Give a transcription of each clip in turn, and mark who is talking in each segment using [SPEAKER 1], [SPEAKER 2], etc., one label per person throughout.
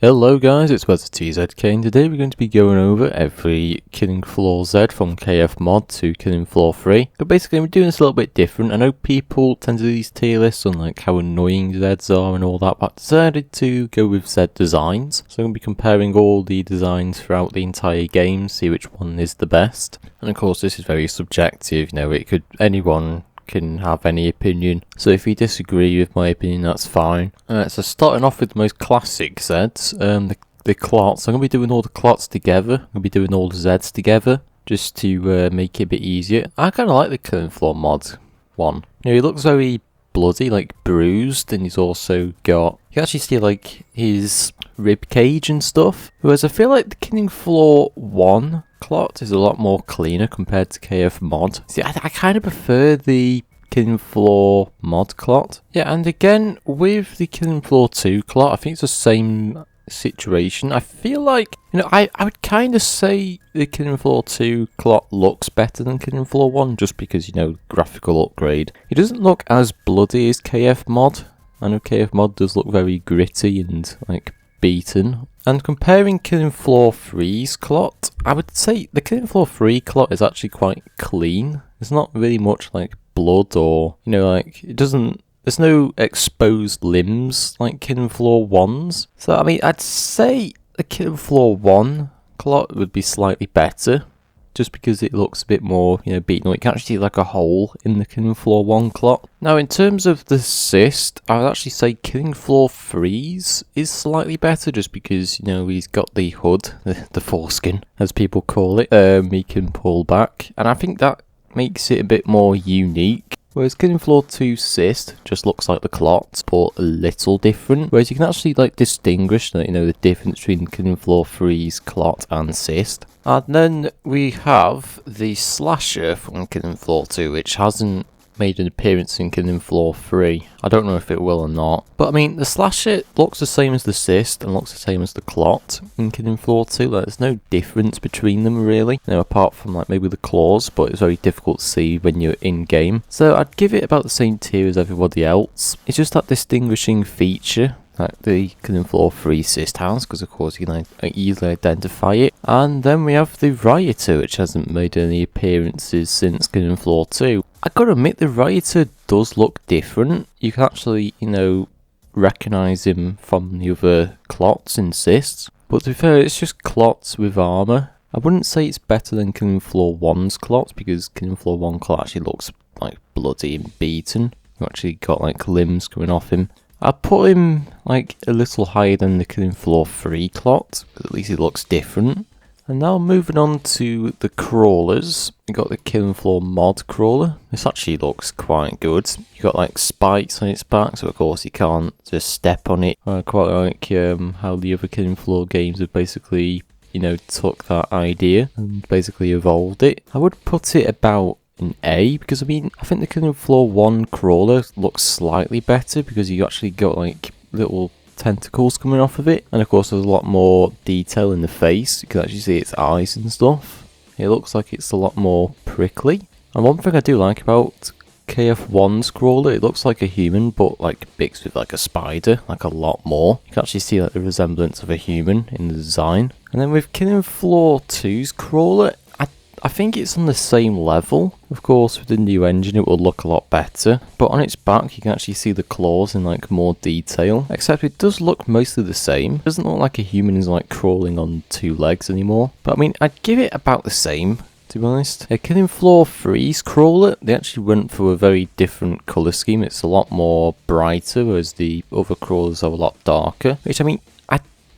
[SPEAKER 1] Hello guys, it's TZK, and today we're going to be going over every Killing Floor Z from KFMod to Killing Floor 3. But basically we're doing this a little bit different. I know people tend to do these tier lists on like how annoying Zs are and all that, but I decided to go with Z designs. So I'm going to be comparing all the designs throughout the entire game, see which one is the best. And of course this is very subjective, anyone can have any opinion, so if you disagree with my opinion, that's fine. So starting off with the most classic Zs, the clots. I'm going to be doing all the clots together. I'm going to be doing all the Zs together just to make it a bit easier. I kind of like the Killing Floor mod one. He looks very bloody, like bruised, and he's also got, you can actually see like his rib cage and stuff. Whereas I feel like the Killing Floor 1 clot is a lot more cleaner compared to KFMod. See, I kind of prefer the Killing Floor mod clot. Yeah, and again, with the Killing Floor 2 clot, I think it's the same situation. I feel like, I would kind of say the Killing Floor 2 clot looks better than Killing Floor 1, just because, graphical upgrade. It doesn't look as bloody as KFMod. I know KFMod does look very gritty and, beaten. And comparing Killing Floor 3's clot, I would say the Killing Floor 3 clot is actually quite clean. There's not really much blood or, it doesn't, there's no exposed limbs like Killing Floor 1's. So I'd say the Killing Floor 1 clot would be slightly better, just because it looks a bit more, beaten. You can actually see a hole in the Killing Floor 1 clot. Now, in terms of the cyst, I would actually say Killing Floor 3's is slightly better, just because, he's got the hood, the foreskin, as people call it, he can pull back. And I think that makes it a bit more unique. Whereas Killing Floor 2 cyst just looks like the clot, but a little different. Whereas you can actually distinguish the difference between Killing Floor 3's clot and cyst. And then we have the slasher from Killing Floor 2, which hasn't made an appearance in Killing Floor 3. I don't know if it will or not. But the slasher looks the same as the cyst and looks the same as the clot in Killing Floor 2. There's no difference between them really, apart from maybe the claws, but it's very difficult to see when you're in game. So I'd give it about the same tier as everybody else. It's just that distinguishing feature like the Killing Floor 3 cyst has, because of course you can easily identify it. And then we have the Rioter, which hasn't made any appearances since Killing Floor 2. I gotta admit, the Rioter does look different. You can actually, recognise him from the other clots and cysts. But to be fair, it's just clots with armour. I wouldn't say it's better than Killing Floor 1's clots, because Killing Floor 1 clot actually looks bloody and beaten. You actually got limbs coming off him. I'd put him a little higher than the Killing Floor 3 clot, because at least it looks different. And now moving on to the crawlers, we got the Killing Floor mod crawler. This actually looks quite good. You got spikes on its back, so of course you can't just step on it. I quite like how the other Killing Floor games have basically, took that idea and basically evolved it. I would put it about an A, because I think the Killing Floor 1 crawler looks slightly better, because you actually got little tentacles coming off of it, and of course there's a lot more detail in the face. You can actually see its eyes and stuff. It looks like it's a lot more prickly. And one thing I do like about KF1's crawler, it looks like a human, but mixed with a spider, a lot more. You can actually see the resemblance of a human in the design. And then with Killing Floor 2's crawler, I think it's on the same level. Of course, with the new engine, it will look a lot better. But on its back, you can actually see the claws in more detail. Except it does look mostly the same. It doesn't look like a human is crawling on two legs anymore. But I'd give it about the same, to be honest. Killing Floor 3's crawler, they actually went for a very different colour scheme. It's a lot more brighter, whereas the other crawlers are a lot darker. Which I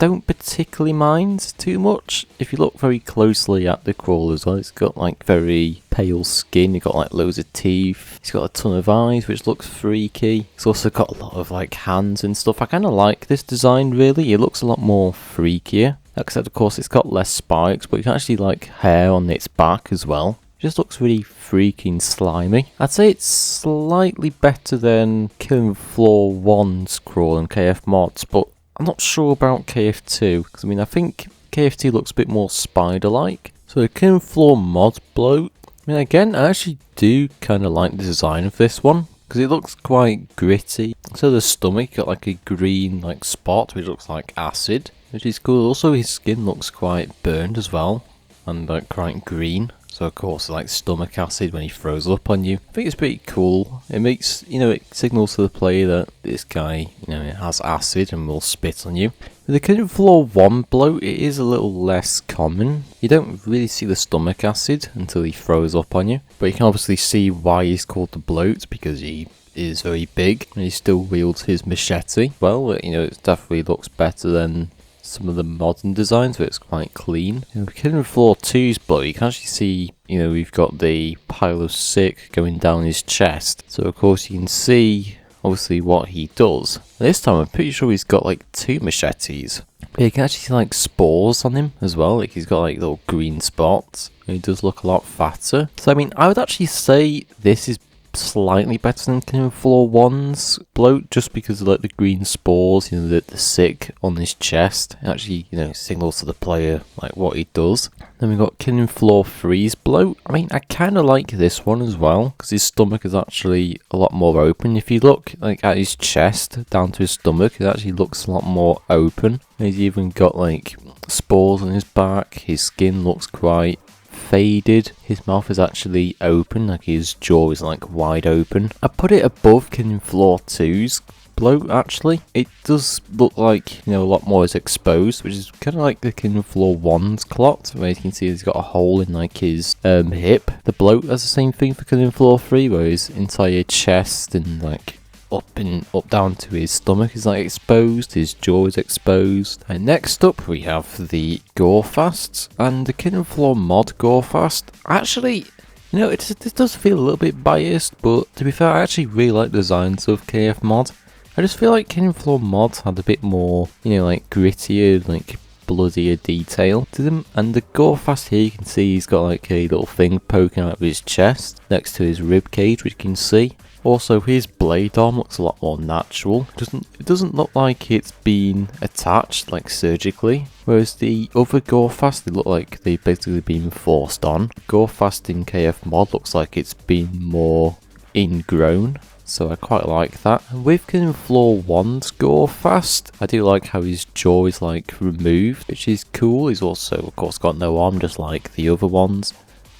[SPEAKER 1] don't particularly mind too much. If you look very closely at the crawler as well, it's got very pale skin, you've got loads of teeth, it's got a ton of eyes which looks freaky. It's also got a lot of hands and stuff. I kind of like this design really. It looks a lot more freakier, except of course it's got less spikes, but you can actually hair on its back as well. It just looks really freaking slimy. I'd say it's slightly better than Killing Floor 1's crawl and KFMod's, but I'm not sure about KF2, because I think KF2 looks a bit more spider-like. So the Killing Floor mod bloat, again, I actually do kind of like the design of this one, because it looks quite gritty. So the stomach got a green spot, which looks like acid. which is cool. Also, his skin looks quite burned as well, and like quite green. So of course, like stomach acid when he throws up on you. I think it's pretty cool. It makes, it signals to the player that this guy, it has acid and will spit on you. With the Killing Floor 1 bloat, it is a little less common. You don't really see the stomach acid until he throws up on you. But you can obviously see why he's called the bloat, because he is very big and he still wields his machete. Well, it definitely looks better than some of the modern designs, where it's quite clean. Killing Floor 2's bloat, you can actually see, we've got the pile of sick going down his chest. So of course you can see, obviously, what he does. This time I'm pretty sure he's got like 2 machetes. But you can actually see like spores on him as well, like he's got like little green spots. He does look a lot fatter. So I mean, I would actually say this is slightly better than Killing Floor 1's bloat, just because of like the green spores, the sick on his chest. It actually, signals to the player like what he does. Then we've got Killing Floor 3's bloat. I mean, I kind of like this one as well, because his stomach is actually a lot more open. If you look like at his chest down to his stomach, it actually looks a lot more open. He's even got like spores on his back. His skin looks quite faded. His mouth is actually open, like his jaw is like wide open. I put it above Killing Floor 2's bloat actually. It does look like, a lot more is exposed, which is kind of like the Killing Floor 1's clot, where you can see he's got a hole in like his hip. The bloat has the same thing for Killing Floor 3, where his entire chest and like up down to his stomach is like exposed, his jaw is exposed. And next up we have the Gorefast, and the Killing Floor mod Gorefast. Actually, it does feel a little bit biased, but to be fair, I actually really like the designs of KFMod. I just feel like Killing Floor mods had a bit more, like grittier, like bloodier detail to them. And the Gorefast here, you can see he's got like a little thing poking out of his chest next to his rib cage, which you can see. Also, his blade arm looks a lot more natural. It doesn't look like it's been attached, like surgically. Whereas the other Gorefast, they look like they've basically been forced on. Gorefast in KFMod looks like it's been more ingrown. So I quite like that. And with Killing Floor 1's Gorefast, I do like how his jaw is like removed, which is cool. He's also, of course, got no arm, just like the other ones.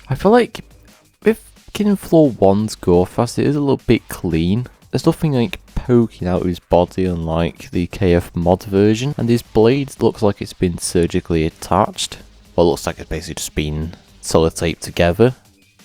[SPEAKER 1] I feel like with Killing Floor 1's Gorefast, it is a little bit clean. There's nothing like poking out of his body unlike the KFMod version, and his blade looks like it's been surgically attached. Well, it looks like it's basically just been sellotaped together,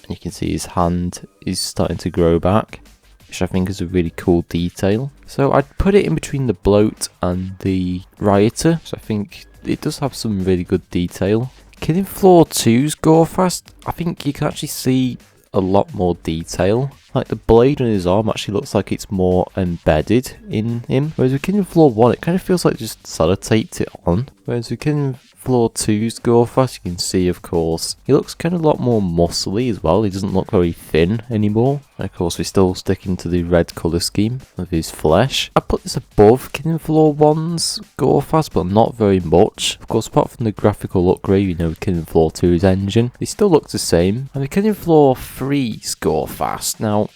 [SPEAKER 1] and you can see his hand is starting to grow back, which I think is a really cool detail. So I'd put it in between the bloat and the rioter, so I think it does have some really good detail. Killing Floor 2's Gorefast, I think you can actually see a lot more detail. Like the blade on his arm actually looks like it's more embedded in him, whereas with Killing Floor 1 it kind of feels like just sellotaped it on. Whereas with Killing Floor 2's Gorefast, you can see, of course, he looks kind of a lot more muscly as well. He doesn't look very thin anymore. And of course, we're still sticking to the red colour scheme of his flesh. I put this above Killing Floor 1's Gorefast, but not very much. Of course, apart from the graphical upgrade, Killing Floor 2's engine, they still look the same. And with Killing Floor 3's Gorefast, now,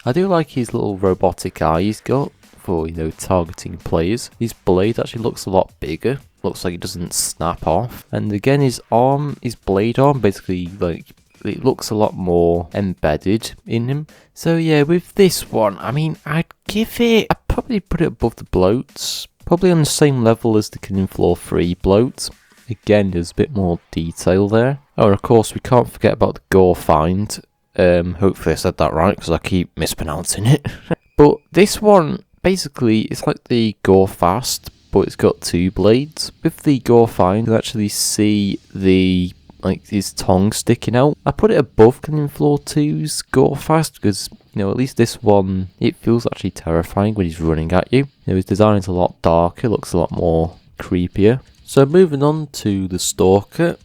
[SPEAKER 1] I do like his little robotic eye he's got for, targeting players. His blade actually looks a lot bigger. Looks like it doesn't snap off. And again, his blade arm, basically, like, it looks a lot more embedded in him. So yeah, with this one, I mean, I'd probably put it above the bloats. Probably on the same level as the Killing Floor 3 bloat. Again, there's a bit more detail there. Oh, and of course, we can't forget about the Gore Find. Hopefully I said that right, because I keep mispronouncing it. But this one, basically, it's like the Gorefast, but it's got 2 blades. With the Gore Find, you can actually see his tongue sticking out. I put it above Killing Floor 2's Gorefast because, at least this one, it feels actually terrifying when he's running at you. His design is a lot darker, looks a lot more creepier. So moving on to the Stalker.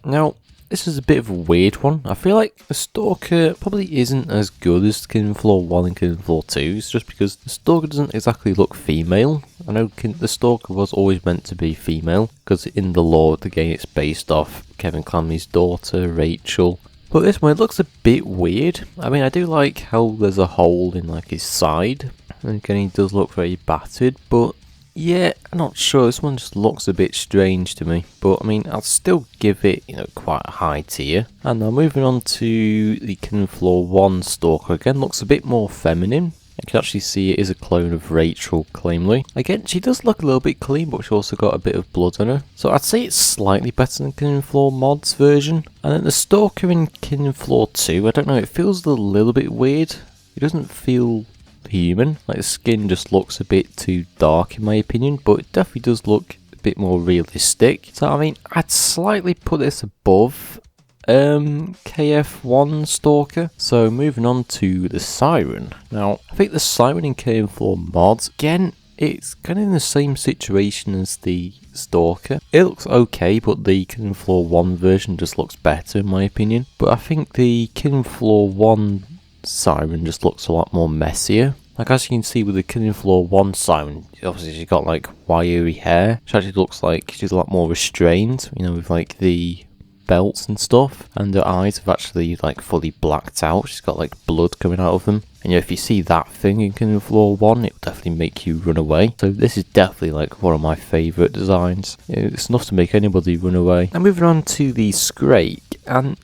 [SPEAKER 1] Now, this is a bit of a weird one. I feel like the Stalker probably isn't as good as Killing Floor 1 and Killing Floor 2, just because the Stalker doesn't exactly look female. I know the Stalker was always meant to be female, because in the lore of the game it's based off Kevin Clanley's daughter, Rachel. But this one, it looks a bit weird. I mean, I do like how there's a hole in his side, and again he does look very battered, but yeah, I'm not sure. This one just looks a bit strange to me. But, I mean, I'll still give it, quite a high tier. And now moving on to the Killing Floor 1 Stalker. Again, looks a bit more feminine. You can actually see it is a clone of Rachel, claimly. Again, she does look a little bit clean, but she also got a bit of blood on her. So I'd say it's slightly better than Killing Floor Mod's version. And then the Stalker in Killing Floor 2, I don't know, it feels a little bit weird. It doesn't feel human. Like, the skin just looks a bit too dark in my opinion, but it definitely does look a bit more realistic. So, I mean, I'd slightly put this above KF1 Stalker. So moving on to the Siren. Now, I think the Siren in KF4 mods, again, it's kind of in the same situation as the Stalker. It looks okay, but the Killing Floor 1 version just looks better in my opinion. But I think the Killing Floor 1 Siren just looks a lot more messier. Like, as you can see with the Killing Floor 1 Siren, obviously she's got like wiry hair. She actually looks like she's a lot more restrained, with like the belts and stuff, and her eyes have actually like fully blacked out. She's got like blood coming out of them, and if you see that thing in Killing Floor 1, it will definitely make you run away. So this is definitely like one of my favourite designs. It's enough to make anybody run away. Now moving on to the Scrake, and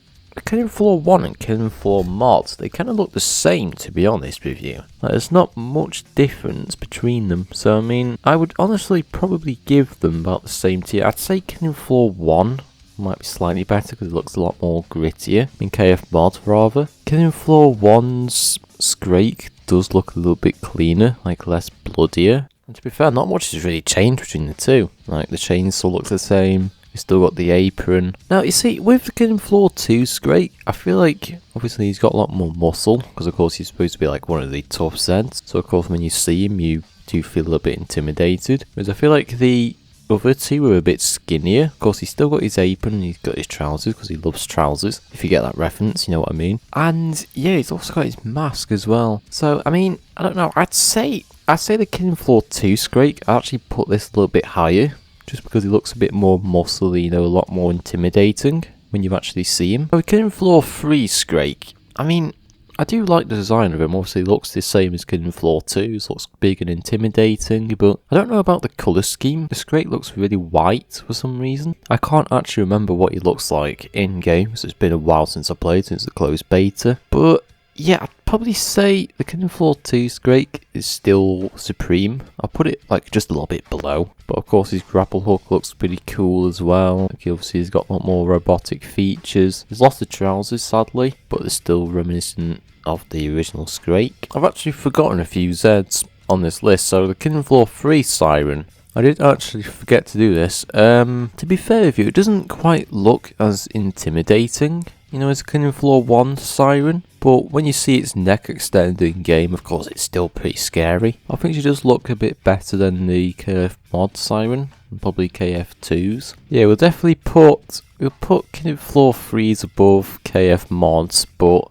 [SPEAKER 1] Killing Floor 1 and Killing Floor mods, they kind of look the same, to be honest with you. Like, there's not much difference between them, so I mean, I would honestly probably give them about the same tier. I'd say Killing Floor 1 might be slightly better because it looks a lot more grittier in KFMod rather. Killing Floor 1's Scrake does look a little bit cleaner, like less bloodier. And to be fair, not much has really changed between the two. Like, the chainsaw looks the same. You still got the apron. Now, you see, with the Killing Floor 2 Scrake, I feel like, obviously, he's got a lot more muscle, because of course he's supposed to be like one of the tough Zeds. So of course, when you see him, you do feel a little bit intimidated. Whereas I feel like the other two were a bit skinnier. Of course, he's still got his apron and he's got his trousers, because he loves trousers. If you get that reference, you know what I mean. And yeah, he's also got his mask as well. So, I mean, I don't know, I'd say the Killing Floor 2 Scrake, I actually put this a little bit higher, just because he looks a bit more muscly, a lot more intimidating when you actually see him. But Killing Floor 3 Scrake, I mean, I do like the design of him. Obviously, it looks the same as Killing Floor 2. It looks big and intimidating, but I don't know about the colour scheme. The Scrake looks really white for some reason. I can't actually remember what he looks like in-game, so it's been a while since I played, since the closed beta. But yeah, I'd probably say the Killing Floor 2 Scrake is still supreme. I'll put it like just a little bit below. But of course his grapple hook looks pretty cool as well. Like, obviously he's got a lot more robotic features. He's lost the trousers sadly, but they're still reminiscent of the original Scrake. I've actually forgotten a few Zeds on this list. So the Killing Floor 3 Siren, I did actually forget to do this. To be fair with you, it doesn't quite look as intimidating, as a Killing Floor 1 Siren. But when you see its neck extended in game, of course, it's still pretty scary. I think she does look a bit better than the KFMod Siren, and probably KF2's. Yeah, we'll definitely put Killing Floor 3's above KFMod's, but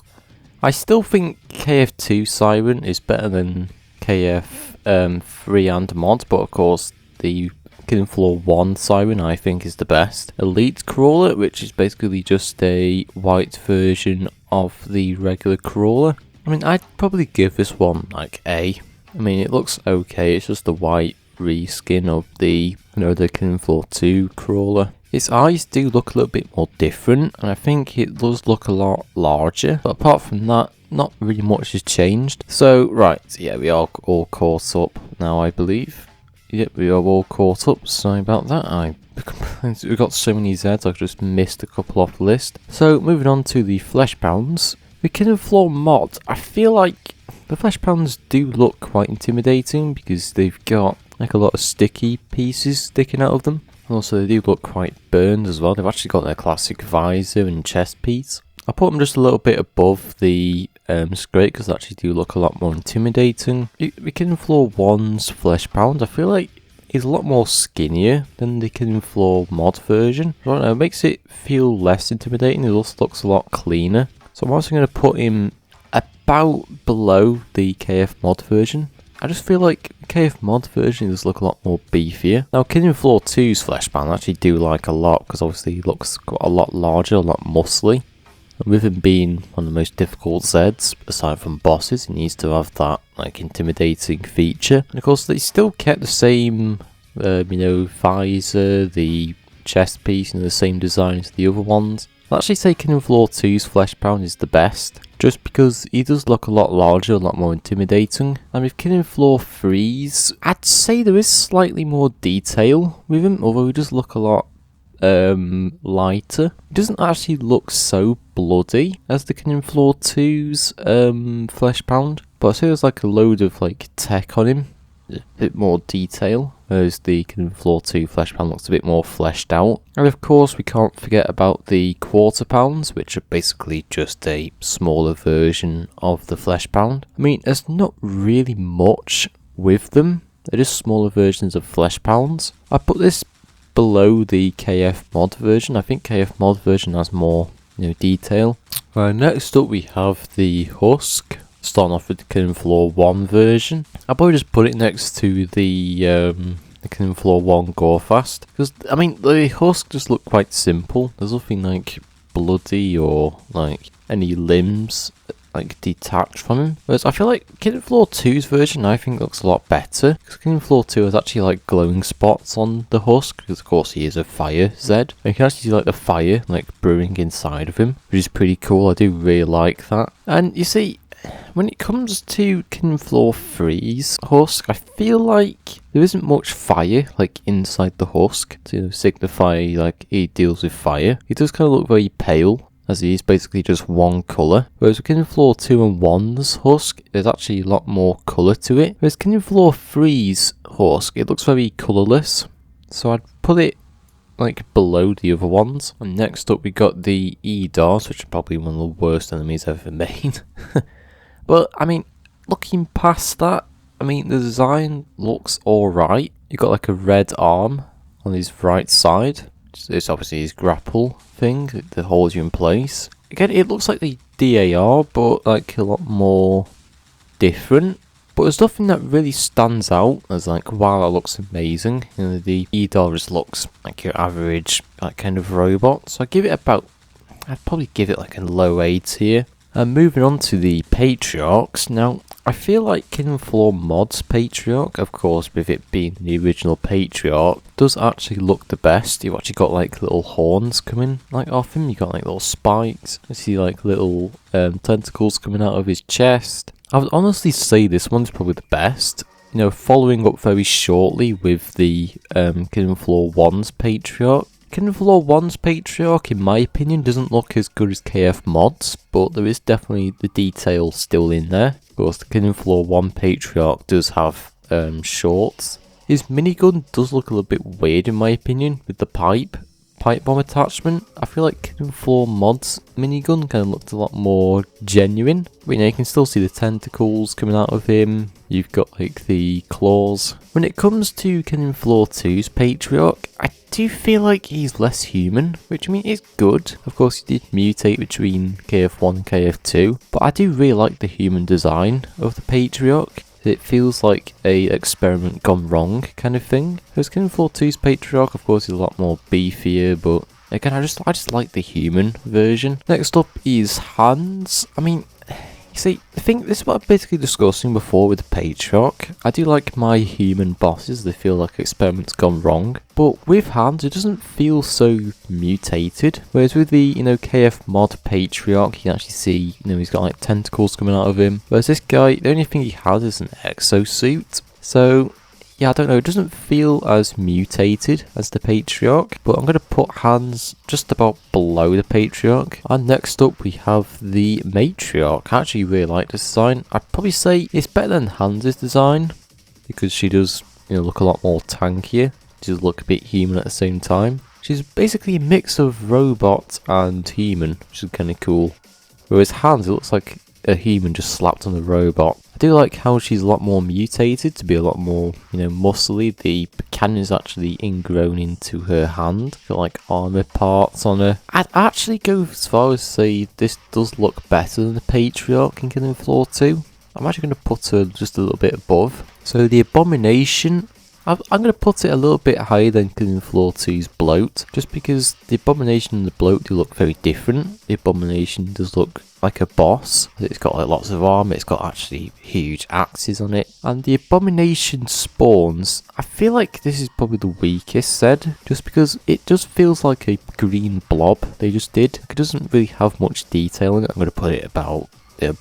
[SPEAKER 1] I still think KF2 Siren is better than KF3 and Mod, but of course, the Killing Floor 1 Siren I think is the best. Elite Crawler, which is basically just a white version of the regular Crawler. I mean, I'd probably give this one like A. I mean, it looks okay, it's just the white reskin of the, the Killing Floor 2 Crawler. Its eyes do look a little bit more different, and I think it does look a lot larger, but apart from that, not really much has changed. So, right, yeah, we are all caught up now, I believe. Yep, we are all caught up. Sorry about that. We've got so many Zeds, I've just missed a couple off the list. So, moving on to the Flesh Pounds. The Killing Floor mod, I feel like the Flesh Pounds do look quite intimidating because they've got like a lot of sticky pieces sticking out of them. And also, they do look quite burned as well. They've actually got their classic visor and chest piece. I put them just a little bit above the Scrake because they actually do look a lot more intimidating. The Killing Floor 1's Flesh Pound, I feel like he's a lot more skinnier than the Killing Floor mod version. I don't know, it makes it feel less intimidating. It also looks a lot cleaner. So I'm also going to put him about below the KF mod version. I just feel like the KF mod version does look a lot more beefier. Now, Killing Floor 2's Flesh Pound I actually do like a lot because obviously he looks a lot larger, a lot muscly. And with him being one of the most difficult Zeds, aside from bosses, he needs to have that like intimidating feature. And of course, they still kept the same, visor, the chest piece, and the same design as the other ones. I'll actually say Killing Floor 2's Flesh Pound is the best, just because he does look a lot larger, a lot more intimidating. And with Killing Floor 3's, I'd say there is slightly more detail with him, although he does look a lot lighter. It doesn't actually look so bloody as the Killing Floor 2's Flesh Pound, but I say there's like a load of like tech on him, a bit more detail, whereas the Killing Floor 2 Flesh Pound looks a bit more fleshed out. And of course we can't forget about the Quarter Pounds, which are basically just a smaller version of the Flesh Pound. I mean, there's not really much with them, they're just smaller versions of Flesh Pounds. I put this below the KFMod version. I think KFMod version has more detail. Right, next up we have the Husk, starting off with the Killing Floor 1 version. I'll probably just put it next to the Killing Floor 1 Gorefast, because I mean the Husk just look quite simple. There's nothing like bloody or like any limbs like detached from him. Whereas I feel like Killing Floor 2's version I think looks a lot better, because Killing Floor 2 has actually like glowing spots on the Husk, because of course he is a fire Zed. And you can actually see like the fire like brewing inside of him, which is pretty cool. I do really like that. And you see, when it comes to Killing Floor 3's Husk, I feel like there isn't much fire like inside the Husk to signify like he deals with fire. He does kind of look very pale, as he is basically just one colour. Whereas with Killing Floor 2 and 1's Husk, there's actually a lot more colour to it. Whereas Killing Floor 3's Husk, it looks very colourless. So I'd put it like below the other ones. And next up we got the E-Dars, which are probably one of the worst enemies ever made. But I mean, looking past that, I mean the design looks alright. You got like a red arm on his right side. It's obviously his grapple thing that holds you in place. Again, it looks like the DAR, but like a lot more different. But there's nothing that really stands out as like, wow, that looks amazing. The E-Dar just looks like your average like kind of robot. So I'd probably give it like a low A tier. And moving on to the Patriarchs. Now, I feel like Killing Floor Mod's Patriarch, of course, with it being the original Patriarch, does actually look the best. You've actually got like little horns coming like off him. You got like little spikes. I see like little tentacles coming out of his chest. I would honestly say this one's probably the best. Following up very shortly with the Killing Floor 1's Patriarch. Killing Floor 1's Patriarch, in my opinion, doesn't look as good as KFMod's, but there is definitely the detail still in there. Of course, the Killing Floor 1 Patriarch does have shorts. His minigun does look a little bit weird in my opinion, with the pipe bomb attachment. I feel like Killing Floor Mod's minigun kind of looked a lot more genuine. But you can still see the tentacles coming out of him. You've got like the claws. When it comes to Killing Floor 2's Patriarch, I do feel like he's less human, which I mean is good. Of course he did mutate between KF1 and KF2, but I do really like the human design of the Patriarch. It feels like a experiment gone wrong kind of thing. Whereas Killing Floor 2's Patriarch, of course, is a lot more beefier, but again, I just like the human version. Next up is Hans. I mean, you see, I think this is what I'm basically discussing before with the Patriarch. I do like my human bosses, they feel like experiments gone wrong. But with Hans, it doesn't feel so mutated. Whereas with the, KFMod Patriarch, you can actually see, he's got like tentacles coming out of him. Whereas this guy, the only thing he has is an exosuit. So, yeah, I don't know, it doesn't feel as mutated as the Patriarch, but I'm going to put Hans just about below the Patriarch. And next up we have the Matriarch. I actually really like this design. I'd probably say it's better than Hans' design, because she does, look a lot more tankier. She does look a bit human at the same time. She's basically a mix of robot and human, which is kind of cool. Whereas Hans, it looks like a human just slapped on a robot. I do like how she's a lot more mutated to be a lot more, muscly. The cannon is actually ingrown into her hand. Got like armor parts on her. I'd actually go as far as say this does look better than the Patriarch in Killing Floor 2. I'm actually going to put her just a little bit above. So the Abomination, I'm going to put it a little bit higher than Killing Floor 2's Bloat, just because the Abomination and the Bloat do look very different. The Abomination does look like a boss. It's got like lots of armor, it's got actually huge axes on it. And the Abomination spawns, I feel like this is probably the weakest Zed, just because it just feels like a green blob they just did. It doesn't really have much detail in it. I'm going to put it about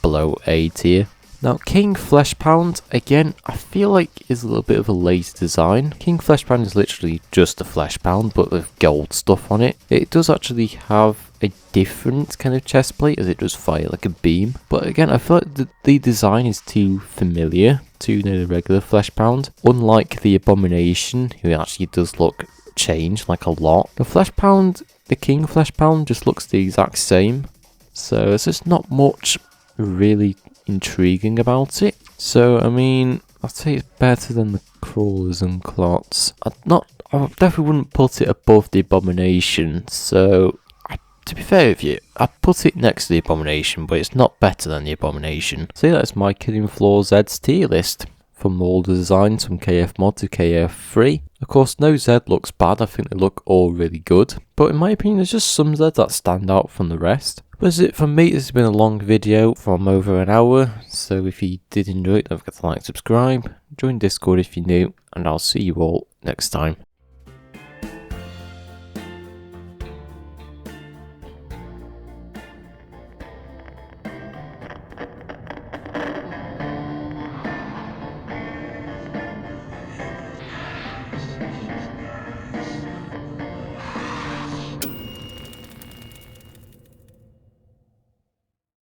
[SPEAKER 1] below A tier. Now, King Fleshpound, again, I feel like is a little bit of a lazy design. King Fleshpound is literally just a Fleshpound, but with gold stuff on it. It does actually have a different kind of chest plate, as it does fire like a beam. But again, I feel like the design is too familiar to the regular Fleshpound. Unlike the Abomination, who actually does look changed like a lot. The Fleshpound, the King Fleshpound, just looks the exact same. So there's just not much really intriguing about it. So I mean, I'd say it's better than the Crawlers and Clots. I definitely wouldn't put it above the Abomination. So to be fair with you, I'd put it next to the Abomination, but it's not better than the Abomination. So yeah, that's my Killing Floor Zed's tier list. From all the designs from KFMod to KF3. Of course, no Zed looks bad, I think they look all really good. But in my opinion, there's just some Zeds that stand out from the rest. But that's it from me. This has been a long video from over an hour. So if you did enjoy it, don't forget to like, subscribe, join Discord if you're new, and I'll see you all next time.